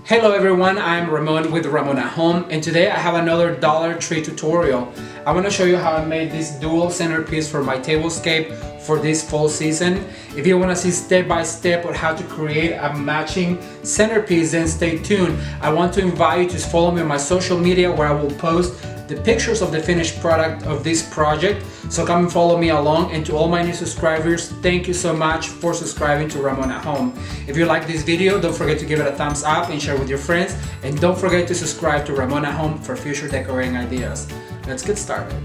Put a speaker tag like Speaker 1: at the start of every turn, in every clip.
Speaker 1: Hello everyone, I'm Ramon with Ramon at Home, and today I have another Dollar Tree tutorial. I want to show you how I made this dual centerpiece for my tablescape for this fall season. If you want to see step by step on how to create a matching centerpiece, then stay tuned. I want to invite you to follow me on my social media where I will post the pictures of the finished product of this project. So come and follow me along, and to all my new subscribers, thank you so much for subscribing to Ramon at Home. If you like this video, don't forget to give it a thumbs up and share with your friends, and don't forget to subscribe to Ramon at Home for future decorating ideas. Let's get started.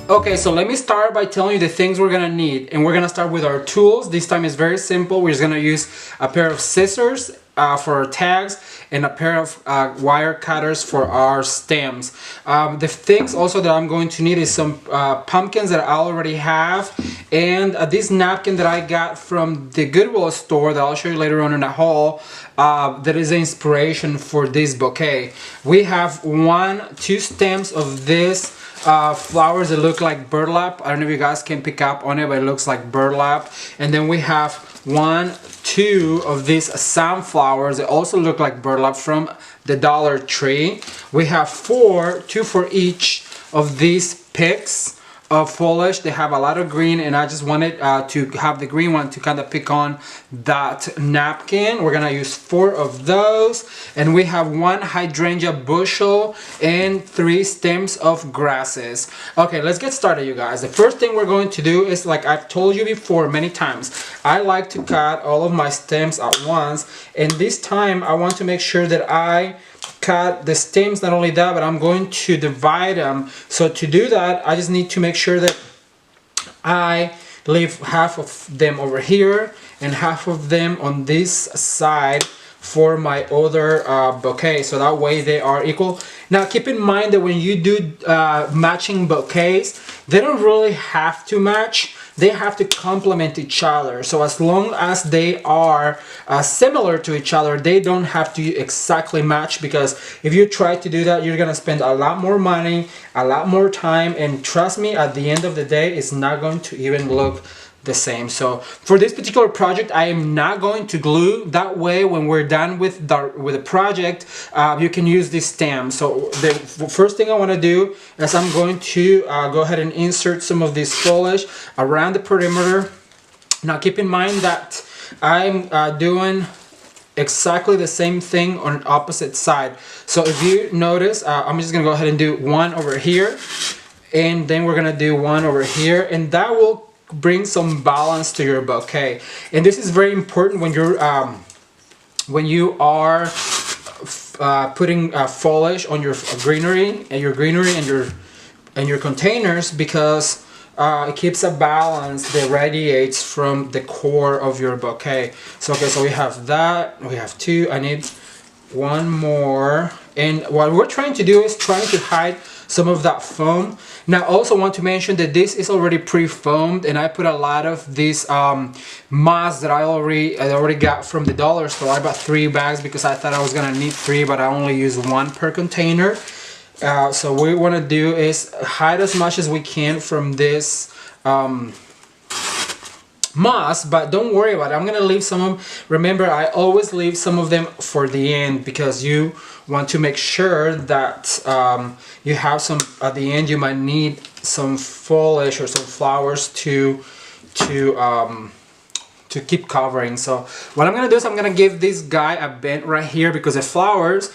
Speaker 1: Okay, so let me start by telling you the things we're gonna need, and we're gonna start with our tools. This time is very simple. We're just gonna use a pair of scissors for our tags and a pair of wire cutters for our stems. The things also that I'm going to need is some pumpkins that I already have, and this napkin that I got from the Goodwill store that I'll show you later on in the haul. That is the inspiration for this bouquet. We have two stems of this flowers that look like burlap. I don't know if you guys can pick up on it, but it looks like burlap. And then we have two of these sunflowers that also look like burlap from the Dollar Tree. We have two for each of these picks of foliage. They have a lot of green, and I just wanted to have the green one to kind of pick on that napkin. We're gonna use 4 of those, and we have 1 hydrangea bushel and 3 stems of grasses. Okay, let's get started, you guys. The first thing we're going to do is, like I've told you before many times, I like to cut all of my stems at once, and this time I want to make sure that I cut the stems. Not only that, but I'm going to divide them. So to do that, I just need to make sure that I leave half of them over here and half of them on this side for my other bouquet, so that way they are equal. Now keep in mind that when you do matching bouquets, they don't really have to match. They have to complement each other. So as long as they are similar to each other, they don't have to exactly match, because if you try to do that, you're gonna spend a lot more money, a lot more time, and trust me, at the end of the day, it's not going to even look the same. So for this particular project, I am not going to glue. That way, when we're done with the project, you can use this stem. So the first thing I want to do is I'm going to go ahead and insert some of this foliage around the perimeter. Now keep in mind that I'm doing exactly the same thing on opposite side. So if you notice, I'm just gonna go ahead and do 1 over here, and then we're gonna do 1 over here, and that will bring some balance to your bouquet. And this is very important when you are putting foliage on your greenery and your containers, because it keeps a balance that radiates from the core of your bouquet. So okay, so we have that, we have 2, I need 1 more, and what we're trying to do is trying to hide some of that foam. Now I also want to mention that this is already pre-foamed, and I put a lot of this moss that I already got from the dollar store. I bought 3 bags because I thought I was gonna need 3, but I only use 1 per container. So what we want to do is hide as much as we can from this moss, but don't worry about it. I'm gonna leave some of them. Remember, I always leave some of them for the end, because you want to make sure that you have some at the end. You might need some foliage or some flowers to keep covering. So what I'm gonna do is I'm gonna give this guy a bend right here, because the flowers,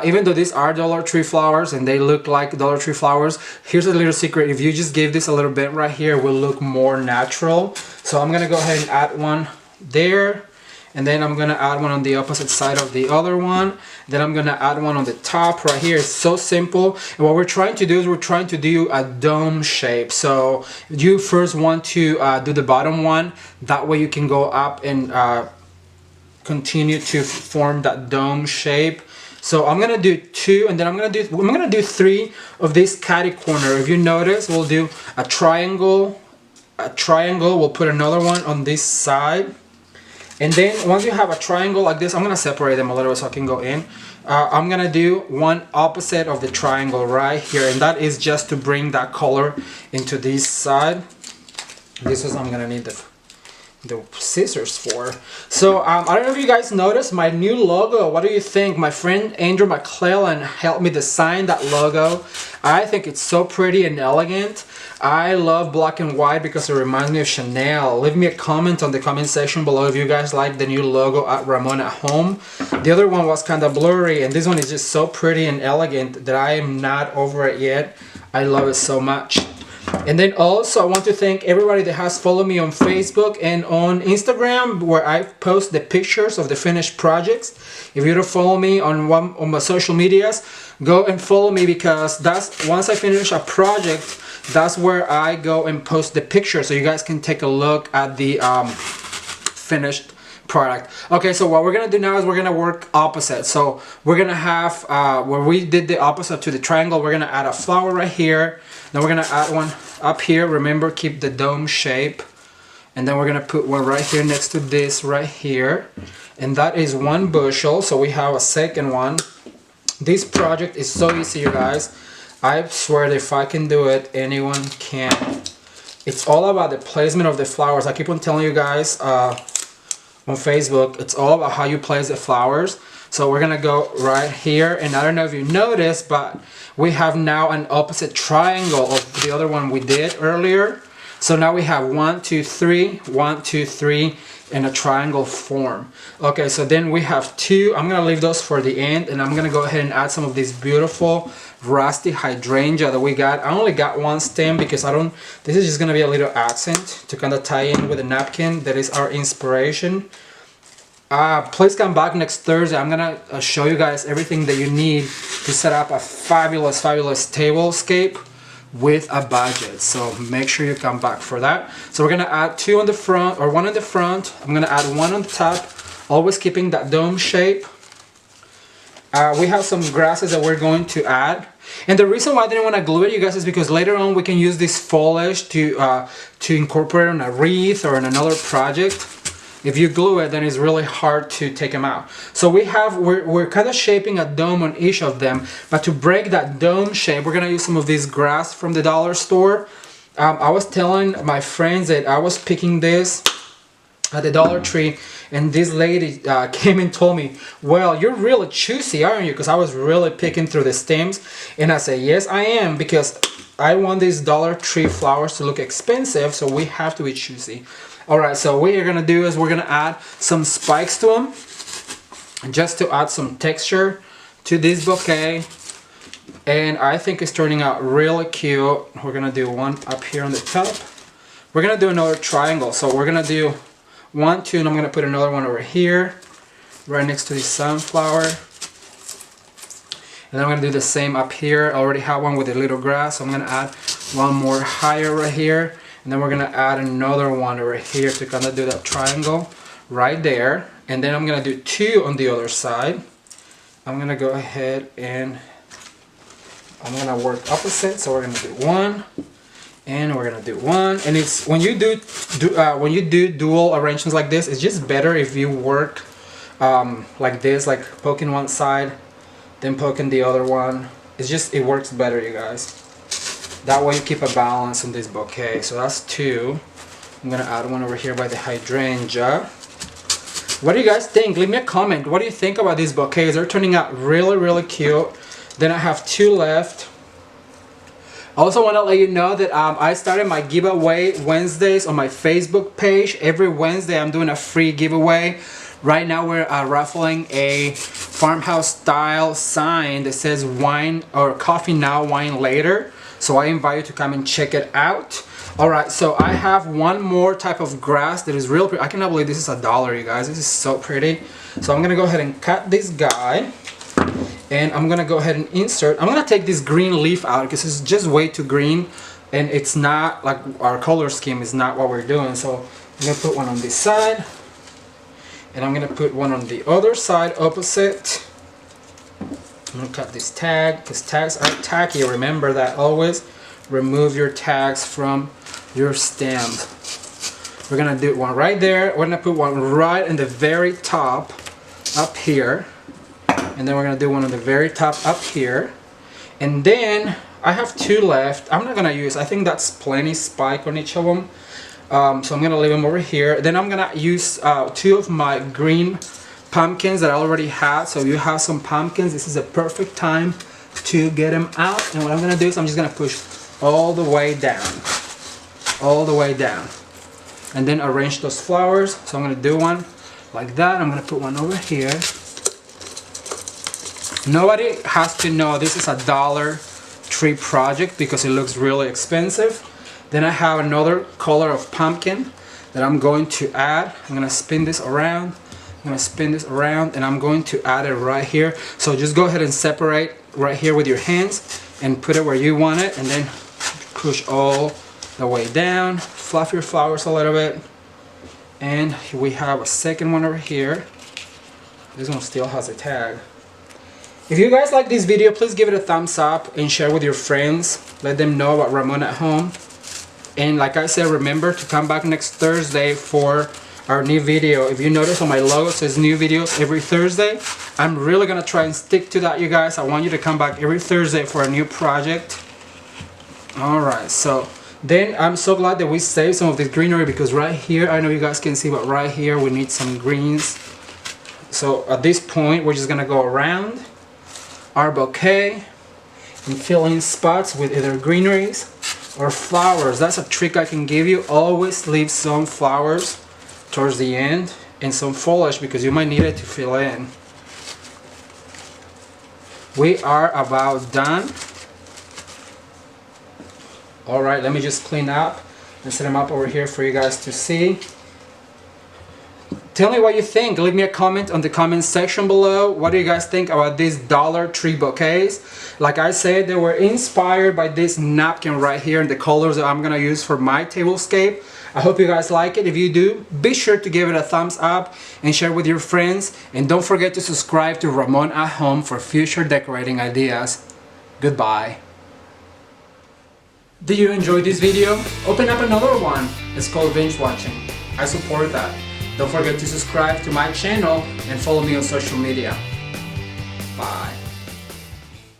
Speaker 1: even though these are Dollar Tree flowers and they look like Dollar Tree flowers, here's a little secret. If you just give this a little bend right here, it will look more natural. So I'm gonna go ahead and add 1 there, and then I'm gonna add 1 on the opposite side of the other one. Then I'm gonna add 1 on the top right here. It's so simple. And what we're trying to do is we're trying to do a dome shape. So you first want to do the bottom one. That way you can go up and continue to form that dome shape. So I'm gonna do 2, and then I'm gonna do 3 of this catty corner. If you notice, we'll do a triangle. We'll put another one on this side. And then once you have a triangle like this, I'm gonna separate them a little bit so I can go in. I'm gonna do 1 opposite of the triangle right here, and that is just to bring that color into this side. This is, I'm gonna need the scissors for. So I don't know if you guys noticed my new logo. What do you think? My friend Andrew McClellan helped me design that logo. I think it's so pretty and elegant. I love black and white because it reminds me of Chanel. Leave me a comment on the comment section below if you guys like the new logo at Ramon at Home. The other one was kind of blurry, and this one is just so pretty and elegant that I am not over it yet. I love it so much. And then also I want to thank everybody that has followed me on Facebook and on Instagram, where I post the pictures of the finished projects. If you don't follow me on my social medias, go and follow me, because that's once I finish a project, that's where I go and post the pictures so you guys can take a look at the finished product. Okay, so what we're gonna do now is we're gonna work opposite. So we're gonna have where we did the opposite to the triangle, we're gonna add a flower right here. Then we're gonna add one up here. Remember, keep the dome shape. And then we're gonna put one right here next to this right here. And that is 1 bushel, so we have a second one. This project is so easy, you guys. I swear that if I can do it, anyone can. It's all about the placement of the flowers. I keep on telling you guys on Facebook, it's all about how you place the flowers. So we're gonna go right here, and I don't know if you noticed, but we have now an opposite triangle of the other one we did earlier. So now we have 1, 2, 3, 1, 2, 3 in a triangle form. Okay, so then we have 2. I'm gonna leave those for the end, and I'm gonna go ahead and add some of this beautiful rusty hydrangea that we got. I only got 1 stem because this is just gonna be a little accent to kind of tie in with the napkin. That is our inspiration. Please come back next Thursday. I'm gonna show you guys everything that you need to set up a fabulous tablescape with a budget. So make sure you come back for that. So we're gonna add 2 on the front, or 1 on the front. I'm gonna add 1 on the top, always keeping that dome shape. We have some grasses that we're going to add. And the reason why I didn't want to glue it, you guys, is because later on we can use this foliage to incorporate on a wreath or in another project. If you glue it, then it's really hard to take them out. So we're kind of shaping a dome on each of them, but to break that dome shape, we're gonna use some of this grass from the dollar store. I was telling my friends that I was picking this at the Dollar Tree, and this lady came and told me, well, you're really choosy, aren't you? Because I was really picking through the stems, and I said, yes, I am, because I want these Dollar Tree flowers to look expensive, so we have to be choosy. Alright, so what you're gonna do is we're gonna add some spikes to them, just to add some texture to this bouquet. And I think it's turning out really cute. We're gonna do 1 up here on the top. We're gonna do another triangle, so we're gonna do 1, 2, and I'm gonna put another one over here, right next to the sunflower. And then I'm gonna do the same up here. I already have one with a little grass, so I'm gonna add 1 more higher right here. And then we're gonna add another one over here to kind of do that triangle right there. And then I'm gonna do 2 on the other side. I'm gonna go ahead and I'm gonna work opposite. So we're gonna do 1, and we're gonna do 1. And it's when you do dual arrangements like this, it's just better if you work like this, like poking one side, then poking the other one. It works better, you guys. That way you keep a balance in this bouquet. So that's 2. I'm gonna add 1 over here by the hydrangea. What do you guys think? Leave me a comment. What do you think about these bouquets? They're turning out really cute. Then I have 2 left. I also want to let you know that I started my giveaway Wednesdays on my Facebook page. Every Wednesday I'm doing a free giveaway. Right now we're raffling a farmhouse style sign that says wine or coffee now, wine later. So I invite you to come and check it out. Alright, so I have 1 more type of grass that is real pretty. I cannot believe this is $1, you guys. This is so pretty. So I'm gonna go ahead and cut this guy, and I'm gonna go ahead and insert. I'm gonna take this green leaf out because it's just way too green, and it's not like our color scheme is not what we're doing. So I'm gonna put 1 on this side, and I'm gonna put 1 on the other side opposite. I'm gonna cut this tag because tags are tacky. Remember that always. Remove your tags from your stems. We're gonna do 1 right there. We're gonna put 1 right in the very top up here, and then we're gonna do 1 on the very top up here. And then I have 2 left. I'm not gonna use, I think that's plenty spike on each of them. So I'm gonna leave them over here. Then I'm gonna use 2 of my green pumpkins that I already had. So if you have some pumpkins, this is a perfect time to get them out. And what I'm gonna do is I'm just gonna push all the way down, and then arrange those flowers. So I'm gonna do one like that. I'm gonna put one over here. Nobody has to know this is a Dollar Tree project because it looks really expensive. Then I have another color of pumpkin that I'm going to add. I'm gonna spin this around. And I'm going to add it right here. So just go ahead and separate right here with your hands and put it where you want it, and then push all the way down. Fluff your flowers a little bit. And we have a second one over here. This one still has a tag. If you guys like this video, please give it a thumbs up and share with your friends. Let them know about Ramon at Home. And like I said, remember to come back next Thursday for our new video. If you notice on my logo, it says new videos every Thursday. I'm really gonna try and stick to that, you guys. I want you to come back every Thursday for a new project. Alright, so then I'm so glad that we saved some of this greenery, because right here, I know you guys can see, but right here we need some greens. So at this point, we're just gonna go around our bouquet and fill in spots with either greeneries or flowers. That's a trick I can give you. Always leave some flowers towards the end and some foliage, because you might need it to fill in. We are about done. Alright, let me just clean up and set them up over here for you guys to see. Tell me what you think. Leave me a comment on the comment section below. What do you guys think about these Dollar Tree bouquets? Like I said, they were inspired by this napkin right here and the colors that I'm gonna use for my tablescape. I hope you guys like it. If you do, be sure to give it a thumbs up and share with your friends. And don't forget to subscribe to Ramon at Home for future decorating ideas. Goodbye. Did you enjoy this video? Open up another one. It's called binge watching. I support that. Don't forget to subscribe to my channel and follow me on social media. Bye.